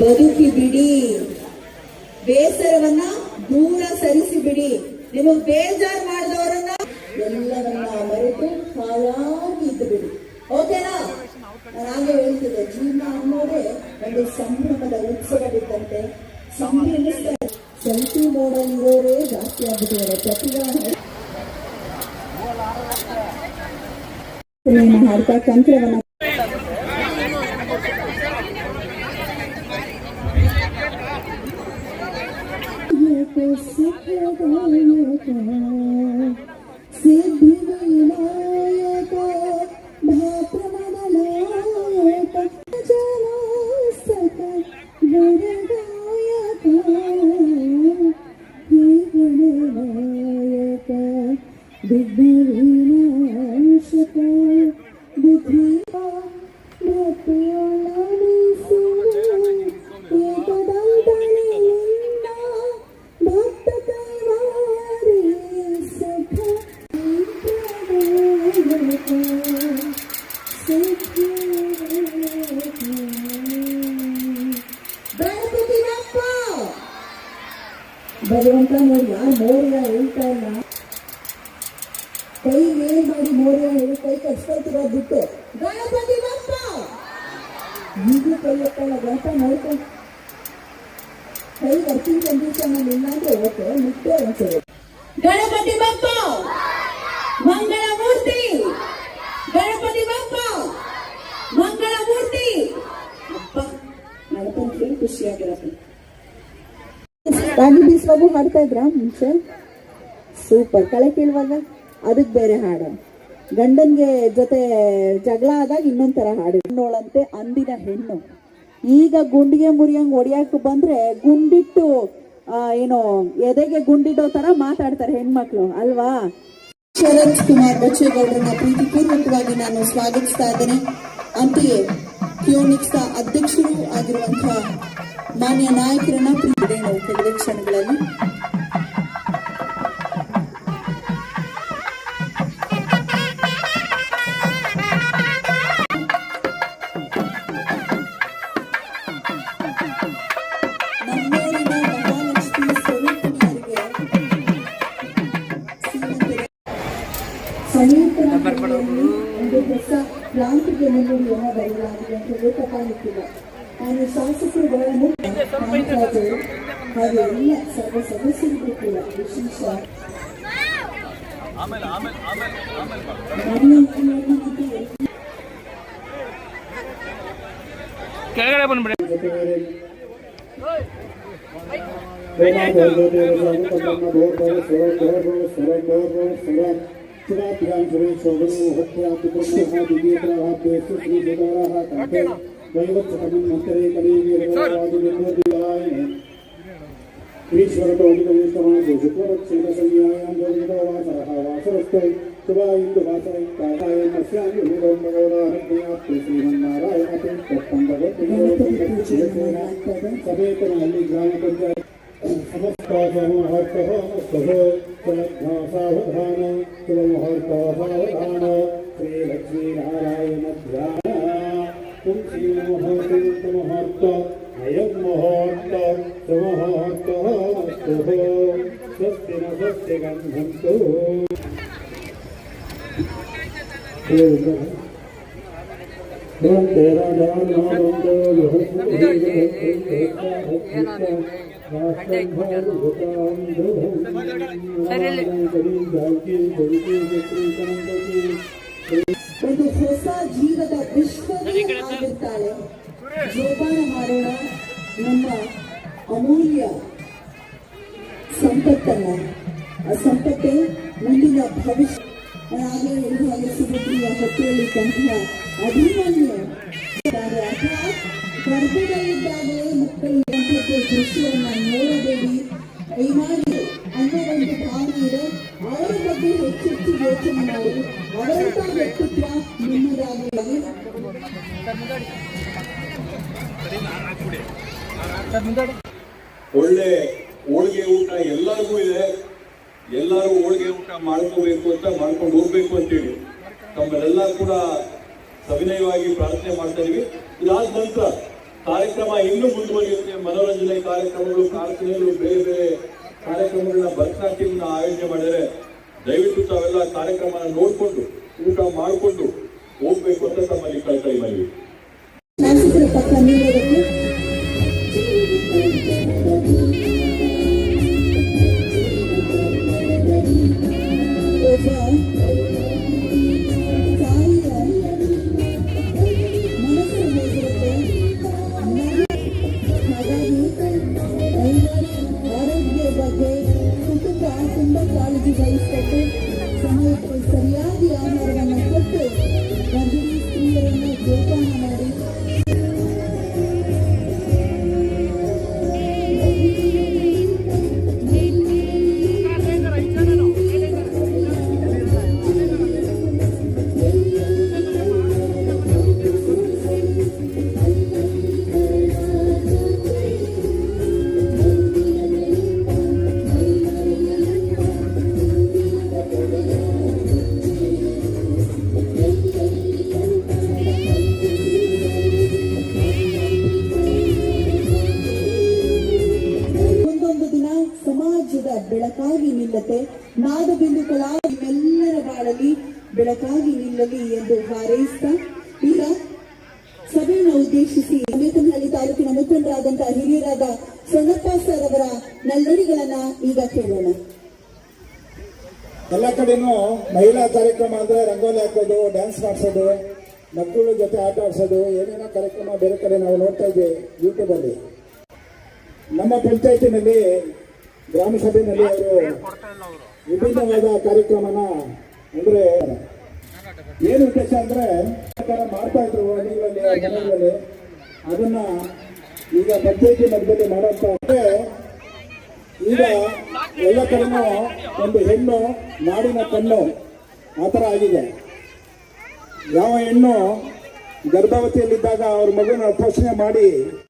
ಬದುಕಿ ಬಿಡಿ, ಬೇಸರವನ್ನ ದೂರ ಸರಿಸಿ ಬಿಡಿ. ನಿಮಗೆ ಬೇಜಾರು ಮಾಡಿದವರನ್ನ ಎಲ್ಲವನ್ನ ಮರೆತು ಹಾಯಾಗಿ ಇದ್ದು ಬಿಡಿ. ಓಕೆನಾ? ನಾನು ಹಾಗೆ ಹೇಳ್ತಿದ್ದೆ, ಜೀವನ ಅನ್ನೋದೇ ಒಂದು ಸಂಭ್ರಮದ ಉತ್ಸವವಿದ್ದಂತೆ. ಸಂಭ್ರಮಿಸ್ತಾರೆ. ಸೆಲ್ಫಿ ಮೋಡಲ್ಲಿರೋರೇ ಜಾಸ್ತಿ ಆಗ್ಬಿಟ್ಟಿದ್ದಾರೆ. ಪ್ರತಿಭಾ ಹಾಡ್ತಾ ತಂತ್ರವನ್ನ ಸಿದ್ಧಿವಿನಾಯಕ ಭಾಪ್ರಮದನಾಯಕ ಜಲಾಸಕ ವರದಾಯಕ ಹೇ ಗಣನಾಯಕ ದಿಗ್ವಿನಾಶಕ ಬುದ್ಧಿ ಭಗವಂತ ನೋಡಿ ಯಾರು ಮೋರ್ಯ ಹೇಳ್ತಾ ಇಲ್ಲ. ಕೈ ಮೇಲ್ ಮಾಡಿ ಮೋರ್ಯ ಹೇಳಿ ಕೈ ಕಚ್ಕೊಳ್ತಿರೋ ಬಿಟ್ಟು ಗಣಪತಿ ಬಪ್ಪ ಈಗೂ ಕೈ ಎತ್ತಲ್ಲ. ಗಣಪ ನೋಡ್ಕೊಂಡು ಕೈ ವರ್ಕಿಂಗ್ ಕಂಡೀಷನ್ ಅಲ್ಲಿ ಇಲ್ಲ ಅಂದ್ರೆ ಓಕೆ, ಮುಟ್ಟೆ ಅನ್ಸೋದು. ಗಣಪತಿ ಬಪ್ಪ ಮಂಗಳ ಮೂರ್ತಿ, ಗಣಪತಿ ಬಪ್ಪ ಮಂಗಳ ಮೂರ್ತಿ. ಅಪ್ಪ ಗಣಪತಿ ಖುಷಿಯಾಗಿರತ್ತೆ. ರಾಗಿ ಬೀಸುವಾಗೂ ಹಾಡ್ತಾ ಇದ್ರ ಮುಂಚೆ? ಸೂಪರ್. ಕಳೆ ಕೇಳುವಾಗ ಅದಕ್ಕೆ ಬೇರೆ ಹಾಡು. ಗಂಡನ್ಗೆ ಜೊತೆ ಜಗಳ ಆದಾಗ ಇನ್ನೊಂಥರ ಹಾಡು. ಹೆಣ್ಣೋಳಂತೆ ಅಂದಿನ ಹೆಣ್ಣು. ಈಗ ಗುಂಡಿಗೆ ಮುರಿಯಂಗ್ ಹೊಡಿಯಕ್ಕೆ ಬಂದ್ರೆ ಗುಂಡಿಟ್ಟು ಏನೋ ಎದೆಗೆ ಗುಂಡಿಡೋ ತರ ಮಾತಾಡ್ತಾರೆ ಹೆಣ್ಮಕ್ಳು ಅಲ್ವಾ? ಶರತ್ ಕುಮಾರ್ ಬಚ್ಚೇಗೌಡರನ್ನ ಪ್ರೀತಿಪೂರ್ವಕವಾಗಿ ನಾನು ಸ್ವಾಗತಿಸ್ತಾ ಇದ್ದೇನೆ. ಅಂತೆಯೇ ಕ್ಯೂನಿಕ್ಸ್ ಅಧ್ಯಕ್ಷರು ಆಗಿರುವಂತಹ ಮಾನ್ಯ ನಾಯಕರನ್ನ ಪ್ರೀತಿದೆ ನಾವು ಕೆಲವೇ ಕ್ಷಣಗಳಲ್ಲಿ. ನಮ್ಮೂರಿನ ಮಹಾಲಕ್ಷ್ಮಿ ಸ್ವರೂಪಿಣಿಯರಿಗೆ ಒಂದು ಹೊಸ ಕ್ರಾಂತಿಗೆ ಮುನ್ನುಡಿಯನ್ನು ಬರೆಯಲಾಗಿದೆ ಅಂತ ಗೊತ್ತಾಗುತ್ತಿಲ್ಲ. ನಾನು ಶಾಸಕರುಗಳ ಹಾಗೆ ಎಲ್ಲ ಸರ್ವ ಸದಸ್ಯರಿಗೂ ಕೂಡ ವಿಶೇಷ ಕೆಳಗಡೆ ಬಂದ್ಬಿಡಿ. ಈಶ್ವರತ ಉದಿತಮುಷ್ಟಮಾಸು ಶುಕ್ಲಪಕ್ಷೇನ ಸಂಜ್ಞಾಯಾಂ ವಾಸರಸ್ಥೋ ಶುಭಾ ಇಂದು ವಾಸರೈಕಾಯಂ ಅಸ್ಯಾಂ ಯುಗಂ ಭಗವದಾನಜ್ಞಾಪ್ತಿ ಶ್ರೀಮನ್ನಾರಾಯಣತೆ ತತ್ತಂಬಗತ್ಯೇನ ಸಮೇತನಲ್ಲಿ ಗ್ರಾಮ ಪಂಚಾಯತ್ ಸಮಸ್ತಾಸಮಹರ್ತಃ ಸಾವಧಾನ ಶುಭಮುಹೂರ್ತಃ ಸಾವಧಾನ ಶ್ರೀ ಲಕ್ಷ್ಮೀನಾರಾಯಣ ಧ್ಯಾನ ಶ್ರೀ ಮುಹೂರ್ತ ಅಯಂ ಮುಹೂರ್ತ ಸುಮುಹೂರ್ತಃ ಅಸ್ತು ಸ್ವಸ್ತಿ ನ ಸ್ವಸ್ತಿ ಗಂಧಂತು. ಒಂದು ಹೊಸ ಜೀವದ ವಿಶ್ವವಿರ್ತಾಳೆ. ಜೋಪಾನ ಮಾಡೋಣ ನಮ್ಮ ಅಮೂಲ್ಯ ಸಂಪತ್ತನ್ನ. ಆ ಸಂಪತ್ತೇ ಮುಂದಿನ ಭವಿಷ್ಯ. ಹಾಗೆ ಹೇಳಿದ ಹಾಗೆ ಸುಭದ್ರಿಯ ಹೊಟ್ಟೆಯಲ್ಲಿದ್ದಂತಹ ಅಭಿಮನ್ಯು ಅರ್ಥಾತ್ ಗರ್ಭದಲ್ಲಿದ್ದಾಗಲೇ ಮಕ್ಕಳಿರುವಂಥದ್ದು ದೃಶ್ಯವನ್ನ ನೋಡಬೇಡಿ, ದಯಮಾಡಿ ಅನ್ನೋ ಒಂದು ಭಾವನೆ ಇದೆ. ಅವರ ಬಗ್ಗೆ ಹೆಚ್ಚೆಚ್ಚು ಯೋಚನೆ ಮಾಡಿ ಅವರಂತ ವ್ಯಕ್ತಿತ್ವ ನಿಮ್ಮದಾಗಿ. ಒಳ್ಳೆ ಹೋಳಿಗೆ ಊಟ ಎಲ್ಲರಿಗೂ ಇದೆ. ಎಲ್ಲರೂ ಹೋಳಿಗೆ ಊಟ ಮಾಡ್ಕೋಬೇಕು ಅಂತ ಮಾಡ್ಕೊಂಡು ಹೋಗ್ಬೇಕು ಅಂತೇಳಿ ತಮ್ಮಲ್ಲೆಲ್ಲ ಕೂಡ ಸವಿನಯವಾಗಿ ಪ್ರಾರ್ಥನೆ ಮಾಡ್ತಾ ಇದೀವಿ. ಇದಾದ ನಂತರ ಕಾರ್ಯಕ್ರಮ ಇನ್ನೂ ಮುಂದುವರಿಯುತ್ತೆ. ಮನೋರಂಜನೆ ಕಾರ್ಯಕ್ರಮಗಳು, ಕಾರ್ಯಕ್ರಮಗಳು, ಬೇರೆ ಬೇರೆ ಕಾರ್ಯಕ್ರಮಗಳನ್ನ ಭರತನಾಟ್ಯವನ್ನು ಆಯೋಜನೆ ಮಾಡಿದರೆ ದಯವಿಟ್ಟು ತಾವೆಲ್ಲ ಕಾರ್ಯಕ್ರಮ ನೋಡಿಕೊಂಡು ಊಟ ಮಾಡಿಕೊಂಡು ಹೋಗ್ಬೇಕು ಅಂತ ತಮ್ಮಲ್ಲಿ ಕಳ್ಕಳಿ ಮಾಡಿ. ಶಾಸಕರ ಪಕ್ಕ ನೀಡೋದಕ್ಕೆ ಒಬ್ಬ ತಾಯಿಯ ಮನಸ್ಸು ಹೇಗಿರುತ್ತೆ. ಹಾಗಾಗಿ ಆರೋಗ್ಯ ಬಗ್ಗೆ ಕುಟುಂಬ ತುಂಬಾ ಕಾಳಜಿ ವಹಿಸಿಕೊಂಡು ಸಮಯಕ್ಕೆ ಸರಿಯಾಗಿ ಆಹಾರವನ್ನು ಕೊಟ್ಟು ಗರ್ಭಿಣಿ ಸ್ತ್ರೀಯರನ್ನು ಜೋಪಾನ ಮಾಡಿ ಸಮಾಜದ ಬೆಳಕಾಗಿ ನಿಲ್ಲತೆ ನಾದಬಿಂದು ಕಲಾವಿದರೆಲ್ಲರ ಬಾಳಲ್ಲಿ ಬೆಳಕಾಗಿ ನಿಲ್ಲಲಿ ಎಂದು ಹಾರೈಸ್ತಾ ಈಗ ಸಭೆಯನ್ನು ಉದ್ದೇಶಿಸಿ ಮೇಕನಹಳ್ಳಿ ತಾಲೂಕಿನ ಮುಖಂಡರಾದಂತಹ ಹಿರಿಯರಾದ ಸೊನ್ನಪ್ಪ ಸರ್ ಅವರ ನಲ್ನುಡಿಗಳನ್ನ ಈಗ ಕೇಳೋಣ. ಎಲ್ಲ ಕಡೆನೂ ಮಹಿಳಾ ಕಾರ್ಯಕ್ರಮ ಅಂದ್ರೆ ರಂಗೋಲಿ ಹಾಕೋದು, ಡ್ಯಾನ್ಸ್ ಮಾಡಿಸೋದು, ಮಕ್ಕಳ ಜೊತೆ ಆಟ ಆಡಿಸೋದು, ಏನೇನೋ ಕಾರ್ಯಕ್ರಮ ಬೇರೆ ಕಡೆ ನಾವು ನೋಡ್ತಾ ಇದ್ವಿ ಯೂಟ್ಯೂಬಲ್ಲಿ. ನಮ್ಮ ಪಂಚಾಯತಿನಲ್ಲಿ ಗ್ರಾಮ ಸಭೆಯಲ್ಲಿ ಅವರು ವಿಭಿನ್ನವಾದ ಕಾರ್ಯಕ್ರಮನ ಅಂದ್ರೆ ಏನು ಉದ್ದೇಶ ಅಂದ್ರೆ ಮಾಡ್ತಾ ಇದ್ರು ಹಳ್ಳಿಗಳಲ್ಲಿ, ಮನೆಗಳಲ್ಲಿ. ಅದನ್ನ ಈಗ ಪಂಚಾಯತಿ ಮಧ್ಯದಲ್ಲಿ ಮಾಡೋಂತ ಅಂದ್ರೆ ಈಗ ಎಲ್ಲ ಕಡೆನೂ ಒಂದು ಹೆಣ್ಣು ನಾಡಿನ ಕಣ್ಣು ಆ ಥರ ಆಗಿದೆ. ಯಾವ ಹೆಣ್ಣು ಗರ್ಭವತಿಯಲ್ಲಿದ್ದಾಗ ಅವ್ರ ಮಗುನ ಪೋಷಣೆ ಮಾಡಿ